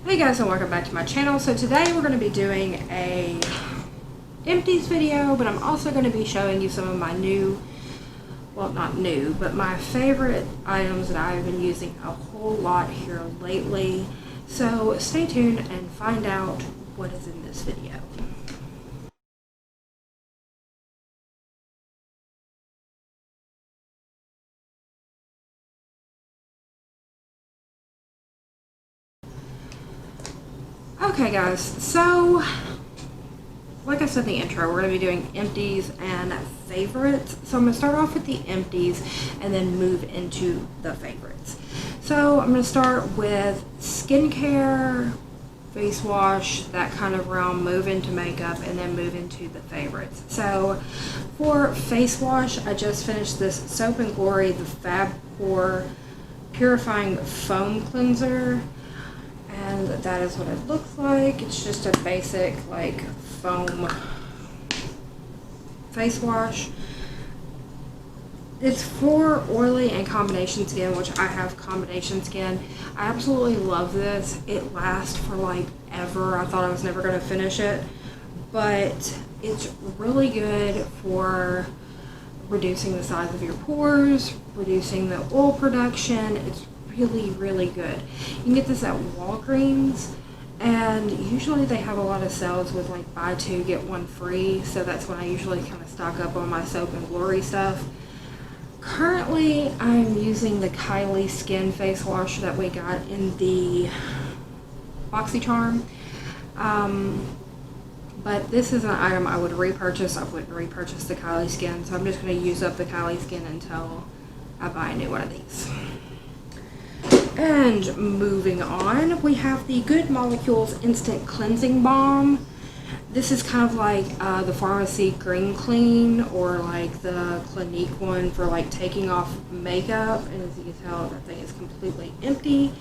Hey guys, and welcome back to my channel. So today we're going to be doing a empties video, but I'm also going to be showing you some of my new, well, not new, but my favorite items that I've been using a whole lot here lately. So stay tuned and find out what is in this video. Okay guys, so like I said in the intro, we're going to be doing empties and favorites. So I'm going to start off with the empties and then move into the favorites. So I'm going to start with skincare, face wash, that kind of realm, move into makeup, and then move into the favorites. So for face wash, I just finished this Soap & Glory, the Fab Pore Purifying Foam Cleanser. And that is what it looks like. It's just a basic like foam face wash. It's for oily and combination skin, which I have combination skin. I absolutely love this. It lasts for like ever. I thought I was never going to finish it, but it's really good for reducing the size of your pores, reducing the oil production. It's really good. You can get this at Walgreens, and usually they have a lot of sales with like buy two get one free, so that's when I usually kind of stock up on my Soap & Glory stuff. Currently I'm using the Kylie Skin face wash that we got in the BoxyCharm, but this is an item I would repurchase. I wouldn't repurchase the Kylie Skin, so I'm just going to use up the Kylie Skin until I buy a new one of these. And moving on, we have the Good Molecules Instant Cleansing Balm. This is kind of like the Pharmacy Green Clean, or like the Clinique one for like taking off makeup. And as you can tell, that thing is completely empty.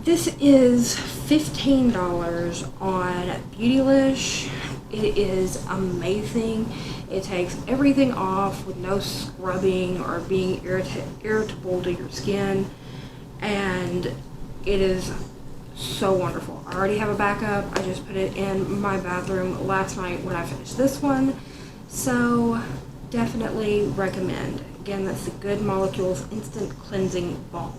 This is $15 on Beautylish. It is amazing. It takes everything off with no scrubbing or being irritable to your skin. And it is so wonderful. I already have a backup. I just put it in my bathroom last night when I finished this one. So definitely recommend. Again, that's the Good Molecules Instant Cleansing Balm.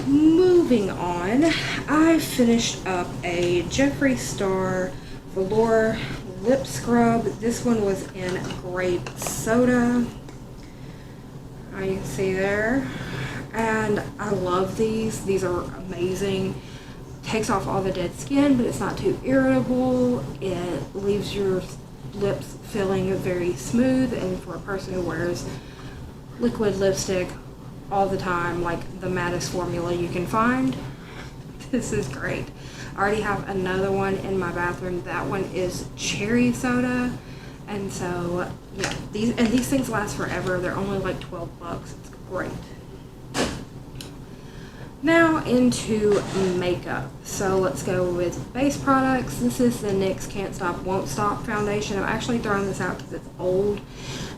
Moving on, I finished up a Jeffree Star Velour Lip Scrub. This one was in grape soda. You can see there. And I love these. These are amazing. Takes off all the dead skin, but it's not too irritable. It leaves your lips feeling very smooth. And for a person who wears liquid lipstick all the time, like the mattest formula you can find, this is great. I already have another one in my bathroom. That one is cherry soda. And so, yeah, these things last forever. They're only like 12 bucks. It's great. Now into makeup. So let's go with base products. This is the NYX Can't Stop Won't Stop foundation. I'm actually throwing this out because it's old.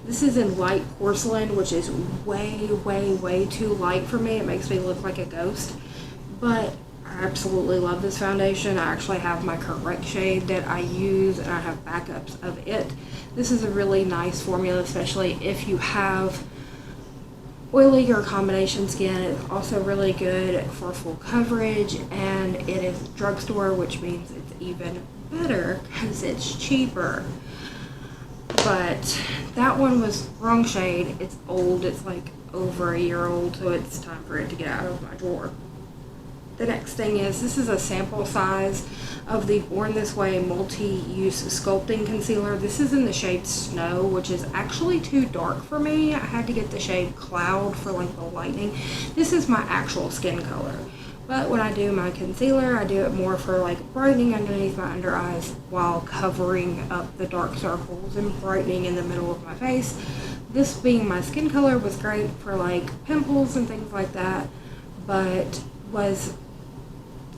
This is in light porcelain, which is way too light for me. It makes me look like a ghost. But I absolutely love this foundation. I actually have my correct shade that I use, and I have backups of it. This is a really nice formula, especially if you have oily or combination skin. It's also really good for full coverage, and it is drugstore, which means it's even better because it's cheaper. But that one was wrong shade. It's old. It's like over a year old, so it's time for it to get out of my drawer. The next thing is, this is a sample size of the Born This Way multi-use sculpting concealer. This is in the shade Snow, which is actually too dark for me. I had to get the shade Cloud for like the lightning. This is my actual skin color. But when I do my concealer, I do it more for like brightening underneath my under eyes while covering up the dark circles and brightening in the middle of my face. This being my skin color was great for like pimples and things like that, but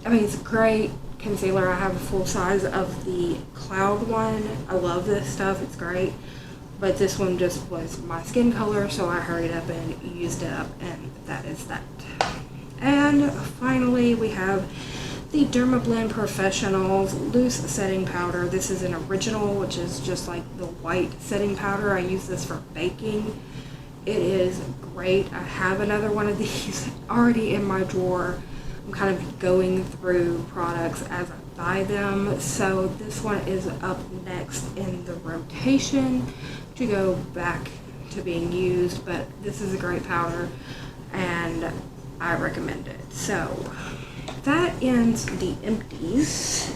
it's a great concealer. I have a full size of the Cloud one. I love this stuff. It's great. But this one just was my skin color, so I hurried up and used it up, and that is that. And finally, we have the Dermablend Professionals Loose Setting Powder. This is an original, which is just like the white setting powder. I use this for baking. It is great. I have another one of these already in my drawer. I'm kind of going through products as I buy them. So this one is up next in the rotation to go back to being used, but this is a great powder and I recommend it. So that ends the empties.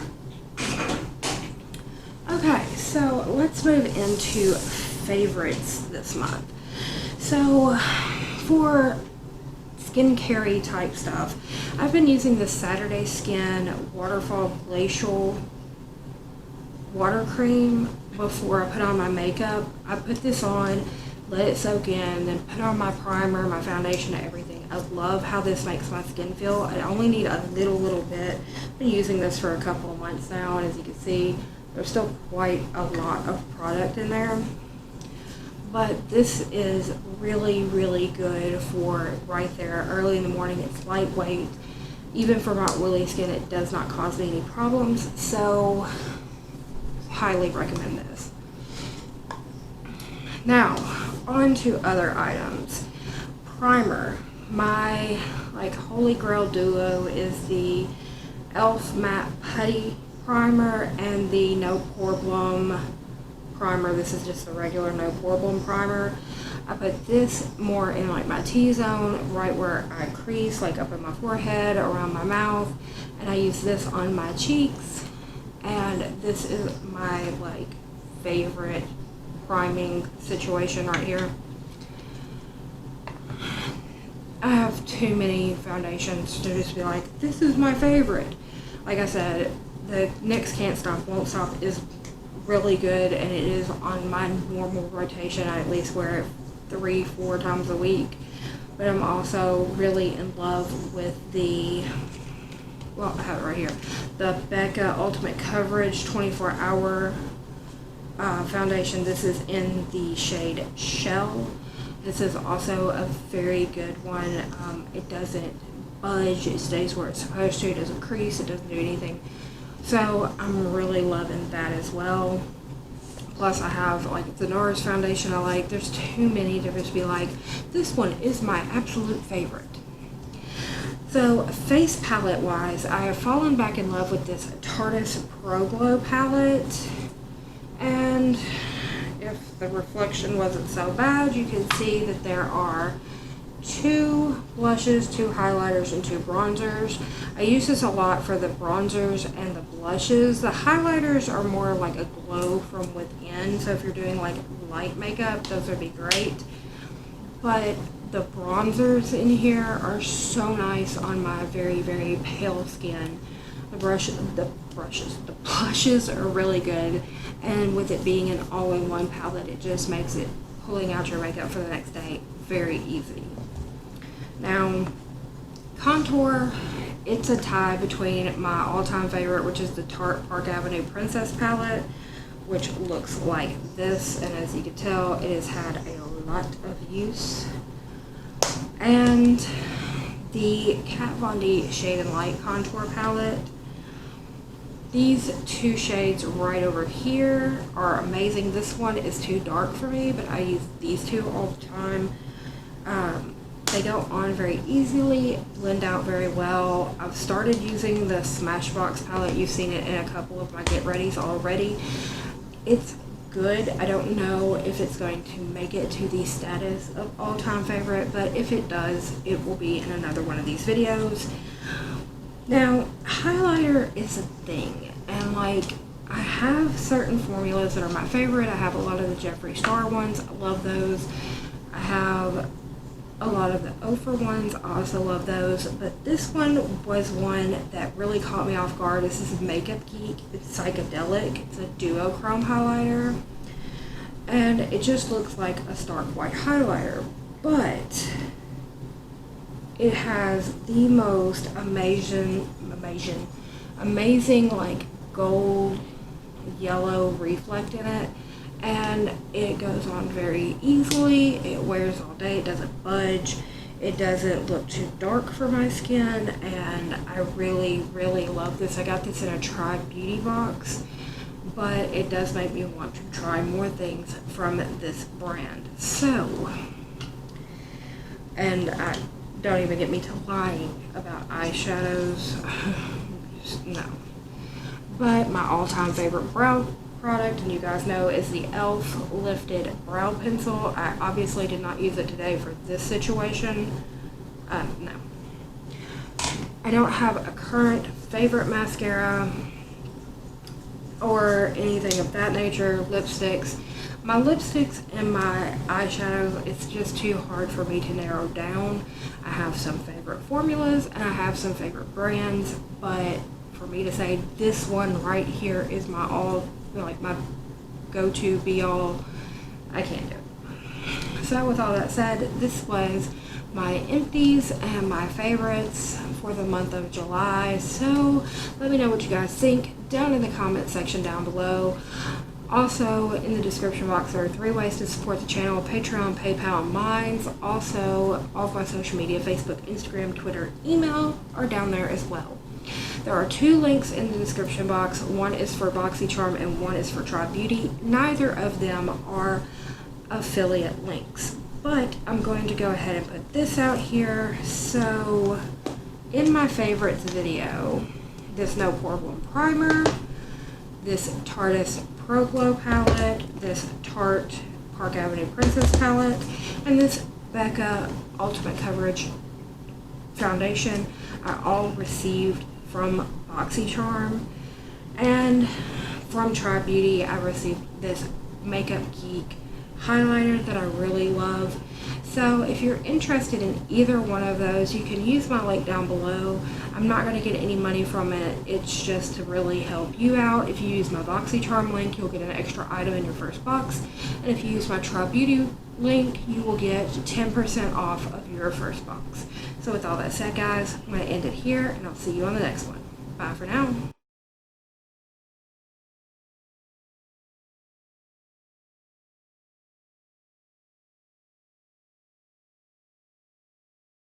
Okay, so let's move into favorites this month. So for skincare type stuff, I've been using the Saturday Skin Waterfall Glacial Water Cream before I put on my makeup. I put this on, let it soak in, then put on my primer, my foundation, and everything. I love how this makes my skin feel. I only need a little bit. I've been using this for a couple of months now, and as you can see, there's still quite a lot of product in there. But this is really good for right there early in the morning. It's lightweight. Even for my oily skin, it does not cause me any problems. So highly recommend this. Now, on to other items. Primer. My holy grail duo is the e.l.f. Matte Putty Primer and the No Problem Primer. This is just the regular No Problem Primer. I put this more in my T-zone, right where I crease, up in my forehead, around my mouth, and I use this on my cheeks. And this is my favorite priming situation right here. I have too many foundations to just be this is my favorite. Like I said, the NYX Can't Stop Won't Stop is really good, and it is on my normal rotation. I at least wear it 3-4 times a week. But I'm also really in love with the, well, I have it right here, the Becca Ultimate Coverage 24-Hour foundation. This is in the shade Shell. This is also a very good one. It doesn't budge. It stays where it's supposed to. It doesn't crease. It doesn't do anything. So I'm really loving that as well. Plus I have the NARS foundation I like. There's too many to just be this one is my absolute favorite. So face palette wise, I have fallen back in love with this Tarte's Pro Glow palette. And if the reflection wasn't so bad, you can see that there are 2 blushes, 2 highlighters, and 2 bronzers. I use this a lot for the bronzers and the blushes. The highlighters are more a glow from within, so if you're doing light makeup, those would be great. But the bronzers in here are so nice on my very pale skin. The blushes are really good, and with it being an all-in-one palette, it just makes it pulling out your makeup for the next day very easy. Now, contour, it's a tie between my all-time favorite, which is the Tarte Park Avenue Princess palette, which looks like this, and as you can tell, it has had a lot of use, and the Kat Von D Shade and Light contour palette. These 2 shades right over here are amazing. This one is too dark for me, but I use these 2 all the time. They go on very easily, blend out very well. I've started using the Smashbox palette. You've seen it in a couple of my Get Readies already. It's good. I don't know if it's going to make it to the status of all-time favorite, but if it does, it will be in another one of these videos. Now, highlighter is a thing, and I have certain formulas that are my favorite. I have a lot of the Jeffree Star ones. I love those. I have a lot of the Ophir ones. I also love those, but this one was one that really caught me off guard. This is Makeup Geek. It's Psychedelic. It's a duochrome highlighter, and it just looks like a stark white highlighter, but it has the most amazing gold yellow reflect in it, and it goes on very easily. It wears all day. It doesn't budge. It doesn't look too dark for my skin, and I really, really love this. I got this in a Try Beauty box, but it does make me want to try more things from this brand. So, and don't even get me to lying about eyeshadows. Just, no. But my all-time favorite brow product, and you guys know, is the e.l.f. Lifted Brow Pencil. I obviously did not use it today for this situation. No. I don't have a current favorite mascara or anything of that nature. Lipsticks. My lipsticks and my eyeshadows, it's just too hard for me to narrow down. I have some favorite formulas and I have some favorite brands, but for me to say this one right here is my my go-to be-all, I can't do it. So with all that said, this was my empties and my favorites for the month of July. So let me know what you guys think down in the comment section down below. Also, in the description box, there are 3 ways to support the channel: Patreon, PayPal, and Mines. Also, all of my social media, Facebook, Instagram, Twitter, email, are down there as well. There are 2 links in the description box. One is for BoxyCharm and one is for Try Beauty. Neither of them are affiliate links, but I'm going to go ahead and put this out here. So, in my favorites video, this No Pore One Primer, this Tarte's Pro Glow palette, this Tarte Park Avenue Princess palette, and this Becca Ultimate Coverage foundation are all received from BoxyCharm. And from Try Beauty, I received this Makeup Geek highlighter that I really love. So if you're interested in either one of those, you can use my link down below. I'm not going to get any money from it. It's just to really help you out. If you use my BoxyCharm link, you'll get an extra item in your first box. And if you use my Try Beauty link, you will get 10% off of your first box. So with all that said, guys, I'm going to end it here, and I'll see you on the next one. Bye for now.